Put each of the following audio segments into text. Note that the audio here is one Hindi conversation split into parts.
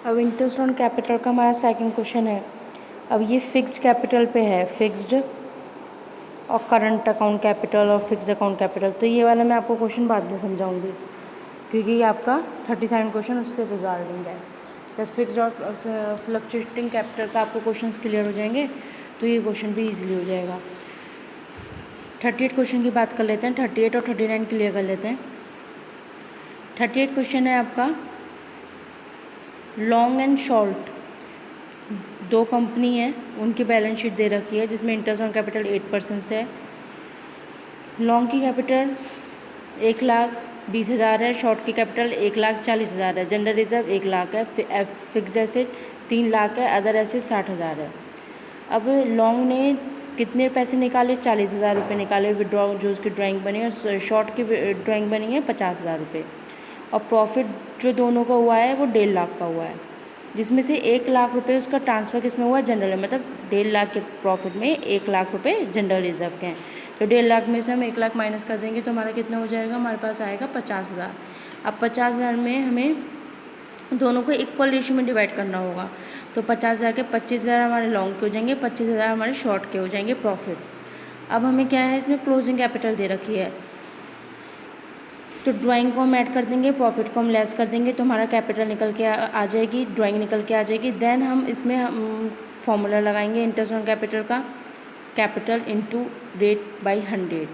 अब इंटरेस्ट ऑन कैपिटल का हमारा सेकंड क्वेश्चन है। अब ये फिक्स्ड कैपिटल पे है, फिक्स्ड और करंट अकाउंट कैपिटल और फिक्स्ड अकाउंट कैपिटल। तो ये वाला मैं आपको क्वेश्चन बाद में समझाऊंगी, क्योंकि ये आपका 37 क्वेश्चन उससे रिगार्डिंग है। जब फिक्स्ड और फ्लक्चुएटिंग कैपिटल का आपको क्वेश्चन क्लियर हो जाएंगे तो ये क्वेश्चन भी ईजिली हो जाएगा। 38 क्वेश्चन की बात कर लेते हैं, 38 और 39 क्लियर कर लेते हैं। 38 क्वेश्चन है आपका, लॉन्ग एंड शॉर्ट दो कंपनी है, उनकी बैलेंस शीट दे रखी है जिसमें इंटरेस्ट ऑन कैपिटल 8% से है। लॉन्ग की कैपिटल 1,20,000 है, शॉर्ट की कैपिटल 1,40,000 है, जनरल रिजर्व 1 लाख है, फिक्स एसेट 3 लाख है, अदर एसेट 60,000 है। अब लॉन्ग ने कितने पैसे निकाले? 40,000 रुपये निकाले विड्रॉ, जो उसकी ड्राइंग बनी है, और शॉर्ट की ड्राइंग बनी है 50,000 रुपये। और प्रॉफिट जो दोनों का हुआ है वो 1.5 लाख का हुआ है, जिसमें से 1 लाख रुपए उसका ट्रांसफ़र किसमें हुआ है? जनरल, मतलब 1.5 लाख के प्रॉफिट में 1 लाख रुपए जनरल रिजर्व के हैं। तो 1.5 लाख में से हम 1 लाख माइनस कर देंगे तो हमारा कितना हो जाएगा? हमारे पास आएगा 50,000। अब 50,000 में हमें दोनों को इक्वल रेशियो में डिवाइड करना होगा। तो 50,000 के 25,000 हमारे लॉन्ग के हो जाएंगे, 25,000 हमारे शॉर्ट के हो जाएंगे प्रॉफिट। अब हमें क्या है, इसमें क्लोजिंग कैपिटल दे रखी है, तो ड्राइंग को हम ऐड कर देंगे, प्रॉफिट को हम लेस कर देंगे, तो हमारा कैपिटल निकल के आ जाएगी, ड्राइंग निकल के आ जाएगी। देन हम इसमें फॉर्मूला लगाएंगे इंटरेस्ट ऑन कैपिटल का, कैपिटल इनटू रेट बाय 100।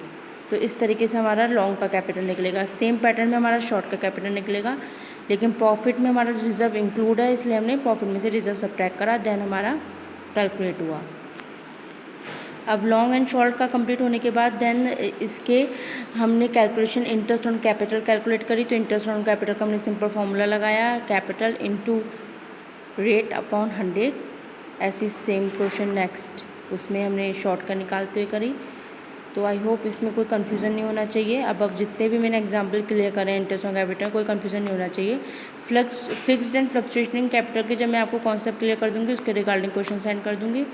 तो इस तरीके से हमारा लॉन्ग का कैपिटल निकलेगा। सेम पैटर्न में हमारा शॉर्ट का कैपिटल निकलेगा, लेकिन प्रॉफिट में हमारा रिजर्व इंक्लूड है, इसलिए हमने प्रॉफिट में से रिजर्व सब्ट्रैक्ट करा, देन हमारा कैलकुलेट हुआ। अब लॉन्ग एंड शॉर्ट का कंप्लीट होने के बाद देन इसके हमने calculation interest on capital calculate करी। तो इंटरेस्ट ऑन कैपिटल का हमने सिंपल फार्मूला लगाया, कैपिटल इनटू रेट अपॉन 100। ऐसी सेम क्वेश्चन नेक्स्ट उसमें हमने शॉर्ट का निकालते हुए करी। तो आई होप इसमें कोई कन्फ्यूज़न नहीं होना चाहिए। अब जितने भी मैंने एग्जाम्पल क्लियर करें इंटरेस्ट ऑन कैपिटल, कोई कन्फ्यूज़न नहीं होना चाहिए। फिक्स्ड एंड फ्लक्चुएटिंग कैपिटल के जब मैं आपको कॉन्सेप्ट क्लियर कर दूँगी, उसके रिगार्डिंग क्वेश्चन सेंड कर दूँगी,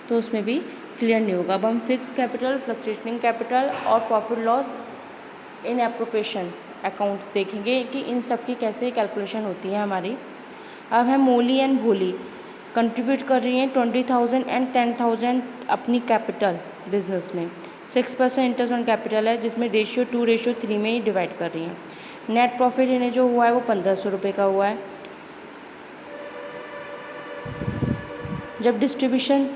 तो उसमें भी क्लियर नहीं होगा। अब हम फिक्स कैपिटल, फ्लक्चुएटिंग कैपिटल और profit loss in appropriation account देखेंगे कि इन सब की कैसे कैलकुलेशन होती है हमारी। अब है मोली एंड भोली कंट्रीब्यूट कर रही हैं 20,000 एंड 10,000 अपनी कैपिटल बिजनेस में। 6% इंटरेस्ट ऑन कैपिटल है, जिसमें रेशियो 2:3 में ही डिवाइड कर रही हैं। नेट प्रॉफिट इन्हें जो हुआ है वो 1,500 रुपये का हुआ है। जब डिस्ट्रीब्यूशन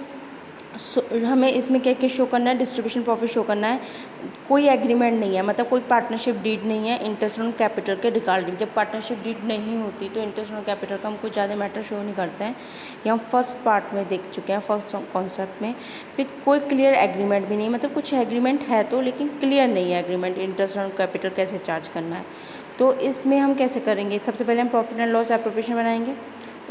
हमें इसमें क्या क्या शो करना है, डिस्ट्रीब्यूशन प्रॉफिट शो करना है। कोई एग्रीमेंट नहीं है, मतलब कोई पार्टनरशिप डीड नहीं है इंटरेस्ट ऑन कैपिटल के रिगार्डिंग। जब पार्टनरशिप डीड नहीं होती तो इंटरेस्ट ऑन कैपिटल का हम कुछ ज़्यादा मैटर शो नहीं करते हैं। ये हम फर्स्ट पार्ट में देख चुके हैं, फर्स्ट कॉन्सेप्ट में। फिर कोई क्लियर एग्रीमेंट भी नहीं, मतलब कुछ एग्रीमेंट है तो, लेकिन क्लियर नहीं है एग्रीमेंट इंटरेस्ट ऑन कैपिटल कैसे चार्ज करना है। तो इसमें हम कैसे करेंगे? सबसे पहले हम प्रॉफिट एंड लॉस एप्रोप्रिएशन बनाएंगे,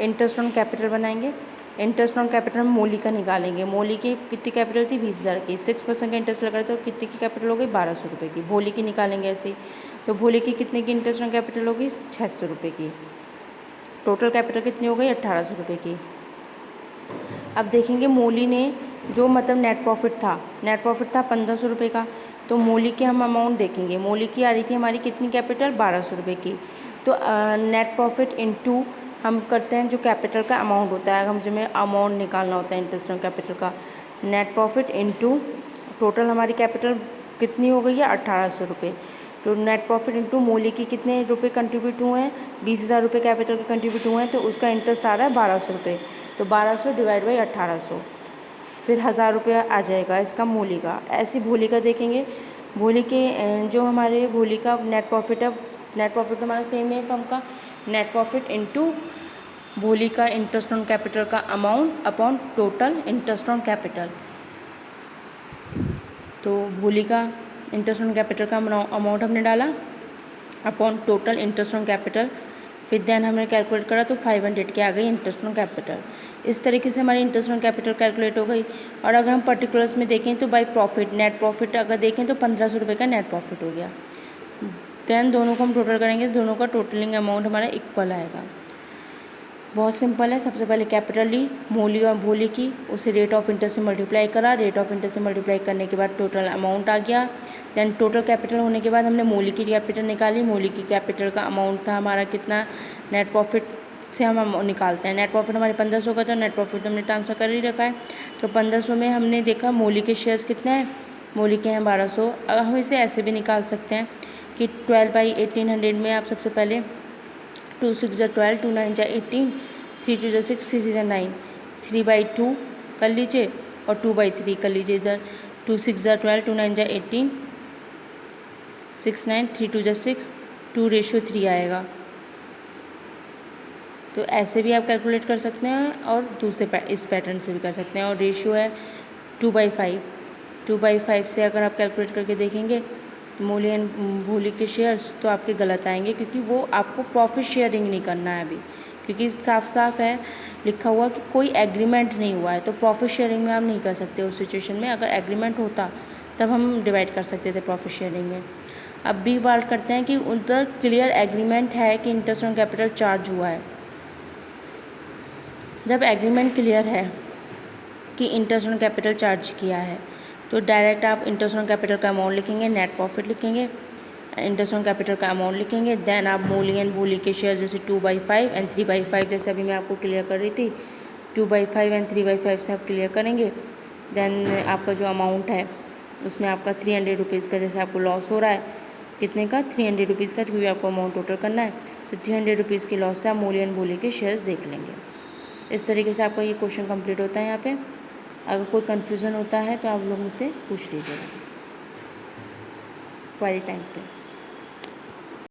इंटरेस्ट ऑन कैपिटल बनाएंगे। इंटरेस्ट ऑन कैपिटल हम मोली का निकालेंगे। मोली की कितनी कैपिटल थी? 20,000 की। 6% का इंटरेस्ट लगा तो कितनी की कैपिटल हो गई? 1,200 रुपये की। भोली की निकालेंगे ऐसे ही, तो भोली की कितने की इंटरेस्ट ऑन कैपिटल होगी? 600 रुपये की। टोटल कैपिटल कितनी हो गई? 1,800 रुपये की। अब देखेंगे मोली ने जो मतलब नेट प्रॉफिट था 1,500 रुपये का, तो मोली के हम अमाउंट देखेंगे। मोली की आ रही थी हमारी कितनी कैपिटल? 1,200 रुपये की। तो नेट प्रॉफिट इनटू हम करते हैं जो कैपिटल का अमाउंट होता है, हम जिसमें अमाउंट निकालना होता है इंटरेस्ट ऑन कैपिटल का, नेट प्रॉफिट इनटू टोटल हमारी कैपिटल कितनी हो गई है? 1,800 रुपये। तो नेट प्रॉफिट इनटू मोली की कितने रुपये कंट्रीब्यूट हुए हैं? 20,000 रुपये कैपिटल के कंट्रीब्यूट हुए हैं, तो उसका इंटरेस्ट आ रहा है 1,200 रुपये। तो 1,200 डिवाइड बाई 1,800, फिर 1,000 रुपये आ जाएगा इसका मोली का। ऐसे भोली का देखेंगे। भोली के जो हमारे भोली का नेट प्रॉफिट है, नेट प्रॉफिट तो हमारा सेम है फर्म का, नेट प्रॉफिट इनटू भोली का इंटरेस्ट ऑन कैपिटल का amount upon total interest on capital. तो भोली का इंटरेस्ट ऑन कैपिटल का अमाउंट हमने डाला upon total interest on capital, फिर देन हमने कैलकुलेट करा तो 500 के आ गई इंटरेस्ट ऑन कैपिटल। इस तरीके से हमारी इंटरेस्ट ऑन कैपिटल कैलकुलेट हो गई। और अगर हम पर्टिकुलर्स में देखें तो बाई प्रॉफिट, नेट प्रॉफिट अगर देखें तो 1,500 रुपये का नेट प्रॉफिट हो गया। देन दोनों को हम टोटल करेंगे, दोनों का टोटलिंग अमाउंट हमारा इक्वल आएगा। बहुत सिंपल है। सबसे पहले कैपिटल ली मोली और भोली की, उसे रेट ऑफ इंटरेस्ट से मल्टीप्लाई करा, रेट ऑफ इंटरेस्ट से मल्टीप्लाई करने के बाद टोटल अमाउंट आ गया। देन टोटल कैपिटल होने के बाद हमने मोली की कैपिटल निकाली। मोली की कैपिटल का अमाउंट था हमारा कितना? नेट प्रॉफिट से हम निकालते हैं। नेट प्रॉफिट हमारे 1500 का, तो नेट प्रॉफिट तो हमने ट्रांसफ़र कर ही रखा है। तो 1500 में हमने देखा मोली के शेयर्स कितने हैं, मोली के हैं 1200। अब हम इसे ऐसे भी निकाल सकते हैं कि 12/1800 में आप सबसे पहले 2 6 ज़ा 12, 2 9 ज़ा 18, 3 2 ज़ा 6, 3 6 ज़ा 9, 3/2 कर लीजिए और 2/3 कर लीजिए। इधर 2 6 ज़ा 12, 2 9 ज़ा 18, 6 9, 3 2 ज़ा 6, 2:3 आएगा। तो ऐसे भी आप कैलकुलेट कर सकते हैं और दूसरे इस पैटर्न से भी कर सकते हैं। और रेशियो है 2/5, 2/5 से अगर आप कैलकुलेट करके देखेंगे मोली एंड भोली के शेयर्स, तो आपके गलत आएंगे, क्योंकि वो आपको प्रॉफिट शेयरिंग नहीं करना है अभी, क्योंकि साफ साफ है लिखा हुआ कि कोई एग्रीमेंट नहीं हुआ है। तो प्रॉफिट शेयरिंग में आप नहीं कर सकते उस सिचुएशन में। अगर एग्रीमेंट होता तब हम डिवाइड कर सकते थे प्रॉफिट शेयरिंग में। अब भी बात करते हैं कि उधर क्लियर एग्रीमेंट है कि इंटरेस्ट ऑन कैपिटल चार्ज हुआ है। जब एग्रीमेंट क्लियर है कि इंटरेस्ट ऑन कैपिटल चार्ज किया है, तो डायरेक्ट आप इंटरेस्ट ऑन कैपिटल का अमाउंट लिखेंगे, नेट प्रॉफिट लिखेंगे, इंटरेस्ट ऑन कैपिटल का अमाउंट लिखेंगे। देन आप मोली एंड भोली के शेयर जैसे 2/5 एंड 3/5, जैसे अभी मैं आपको क्लियर कर रही थी, 2/5 एंड 3/5 से आप क्लियर करेंगे। देन आपका जो अमाउंट है उसमें आपका 300 रुपीज़ का, जैसे आपको लॉस हो रहा है कितने का, 300 रुपीज़ का, क्योंकि आपको अमाउंट टोटल करना है। तो 300 रुपीज़ के लॉस से आप मोली एंड भोली के शेयर्स देख लेंगे। इस तरीके से आपका ये क्वेश्चन कंप्लीट होता है। यहाँ पे अगर कोई कन्फ्यूज़न होता है तो आप लोग मुझसे पूछ लीजिएगा क्वेरी टाइम पे।